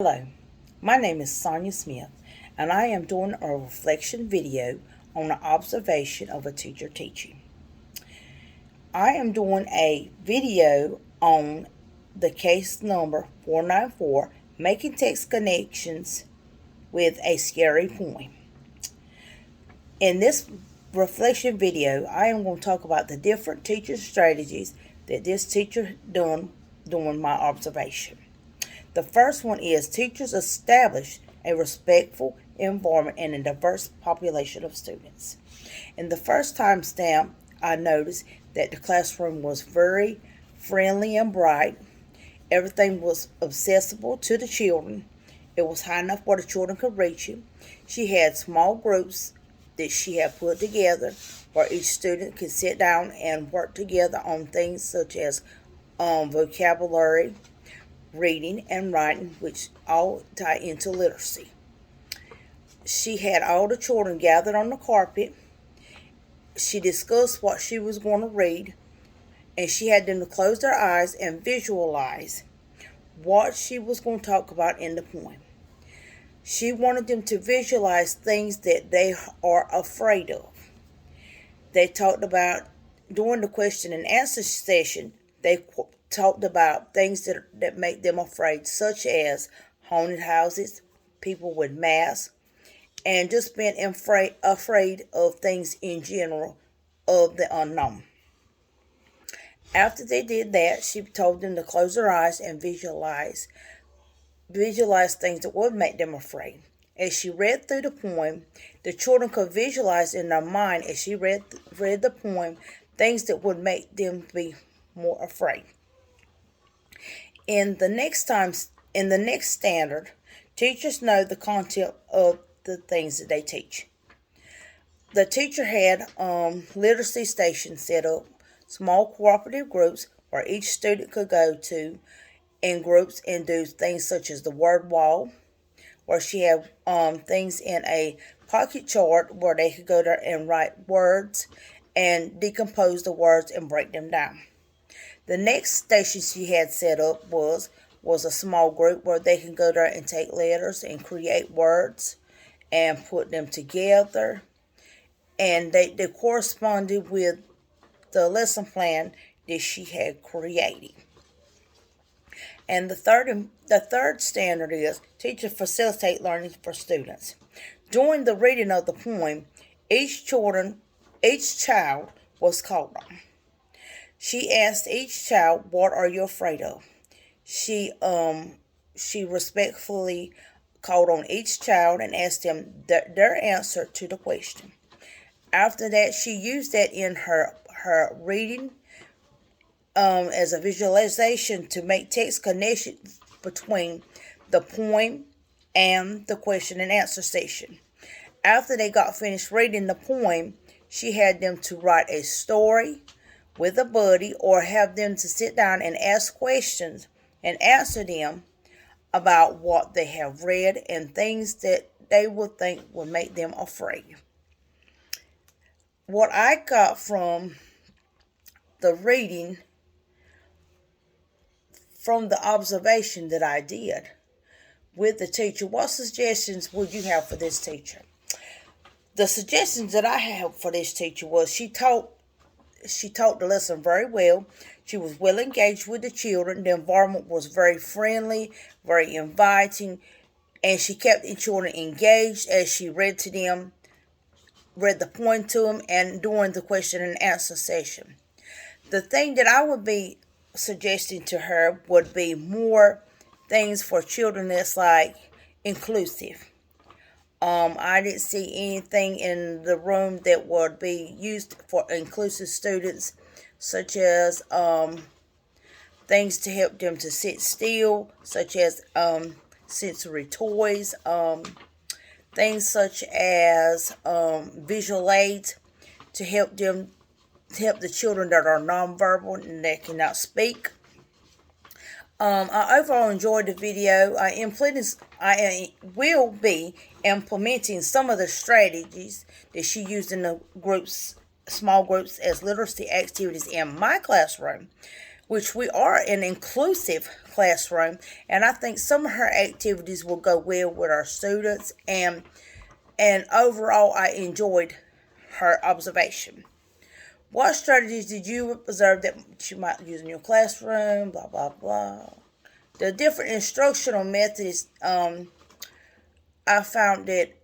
Hello, my name is Sonia Smith, and I am doing a reflection video on the observation of a teacher teaching. I am doing a video on the case number 494, Making Text Connections with a Scary Poem. In this reflection video, I am going to talk about the different teacher strategies that this teacher done during my observation. The first one is teachers establish a respectful environment and a diverse population of students. In the first time stamp, I noticed that the classroom was very friendly and bright. Everything was accessible to the children. It was high enough where the children could reach it. She had small groups that she had put together where each student could sit down and work together on things such as vocabulary, reading, and writing, which all tie into literacy. She had all the children gathered on the carpet. She discussed what she was going to read, and she had them to close their eyes and visualize what she was going to talk about in the poem. She wanted them to visualize things that they are afraid of. They talked about, during the question and answer session, they talked about things that make them afraid, such as haunted houses, people with masks, and just being afraid of things in general, of the unknown. After they did that, she told them to close their eyes and visualize things that would make them afraid. As she read through the poem, the children could visualize in their mind, as she read the poem, things that would make them be more afraid. In the next standard, teachers know the content of the things that they teach. The teacher had literacy stations set up, small cooperative groups where each student could go to in groups and do things such as the word wall, where she had things in a pocket chart where they could go there and write words and decompose the words and break them down. The next station she had set up was a small group where they can go there and take letters and create words and put them together. And they corresponded with the lesson plan that she had created. And the third standard is teachers facilitate learning for students. During the reading of the poem, each child was called on. She asked each child, "What are you afraid of?" She respectfully called on each child and asked them their answer to the question. After that, she used that in her reading as a visualization to make text connections between the poem and the question and answer session. After they got finished reading the poem, she had them to write a story with a buddy, or have them to sit down and ask questions and answer them about what they have read and things that they would think would make them afraid. What I got from the reading, from the observation that I did with the teacher, what suggestions would you have for this teacher? The suggestions that I have for this teacher was she taught the lesson very well. She was well engaged with the children. The environment was very friendly, very inviting, and she kept the children engaged as she read the poem to them, and during the question and answer session. The thing that I would be suggesting to her would be more things for children that's like inclusive. I didn't see anything in the room that would be used for inclusive students, such as things to help them to sit still, such as sensory toys, things such as visual aids to help the children that are nonverbal and that cannot speak. I overall enjoyed the video. I will be implementing some of the strategies that she used in the small groups as literacy activities in my classroom, which we are an inclusive classroom, and I think some of her activities will go well with our students, and overall I enjoyed her observation. What strategies did you observe that you might use in your classroom? Blah, blah, blah. The different instructional methods, I found that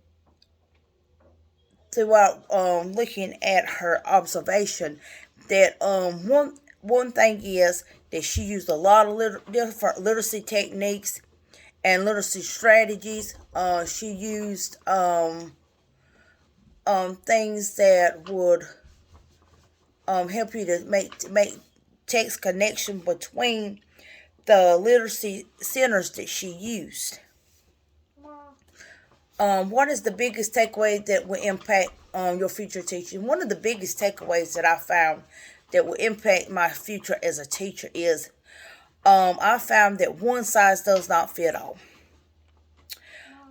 throughout looking at her observation, that one thing is that she used a lot of different literacy techniques and literacy strategies. She used things that would help you to make text connection between the literacy centers that she used. What is the biggest takeaway that will impact your future teaching? One of the biggest takeaways that I found that will impact my future as a teacher is I found that one size does not fit all,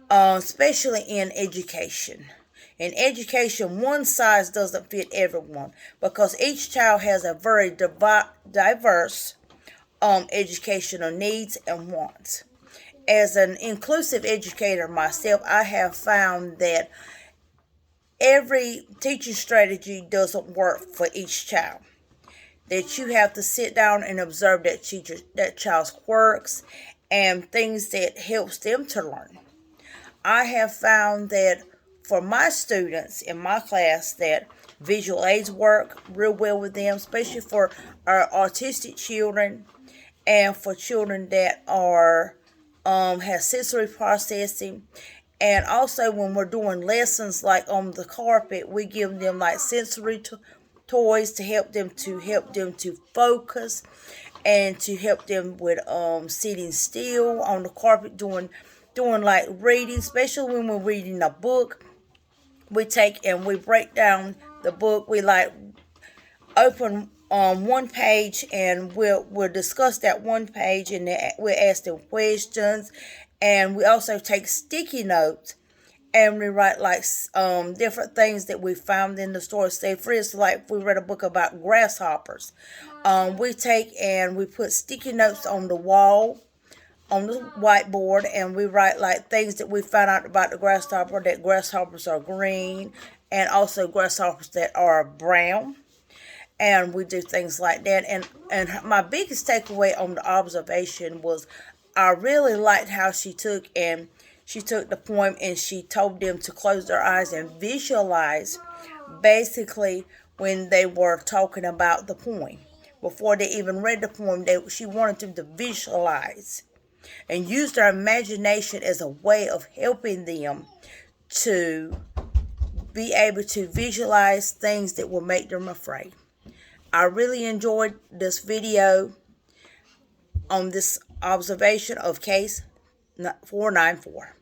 especially in education. In education, one size doesn't fit everyone because each child has a very diverse educational needs and wants. As an inclusive educator myself, I have found that every teaching strategy doesn't work for each child. That you have to sit down and observe that child's quirks and things that helps them to learn. I have found that for my students in my class that visual aids work real well with them, especially for our autistic children and for children that are have sensory processing. And also when we're doing lessons like on the carpet, we give them like sensory toys to help them to focus and to help them with sitting still on the carpet, doing like reading, especially when we're reading a book. We take and we break down the book. We like open one page and we'll discuss that one page, and we'll ask them questions, and we also take sticky notes and we write like different things that we found in the store. Say for instance, like if we read a book about grasshoppers, we take and we put sticky notes on the wall on the whiteboard, and we write like things that we found out about the grasshopper, that grasshoppers are green and also grasshoppers that are brown, and we do things like that. And my biggest takeaway on the observation was I really liked how she took the poem and she told them to close their eyes and visualize basically when they were talking about the poem. Before they even read the poem, she wanted them to visualize and use their imagination as a way of helping them to be able to visualize things that will make them afraid. I really enjoyed this video on this observation of case 494.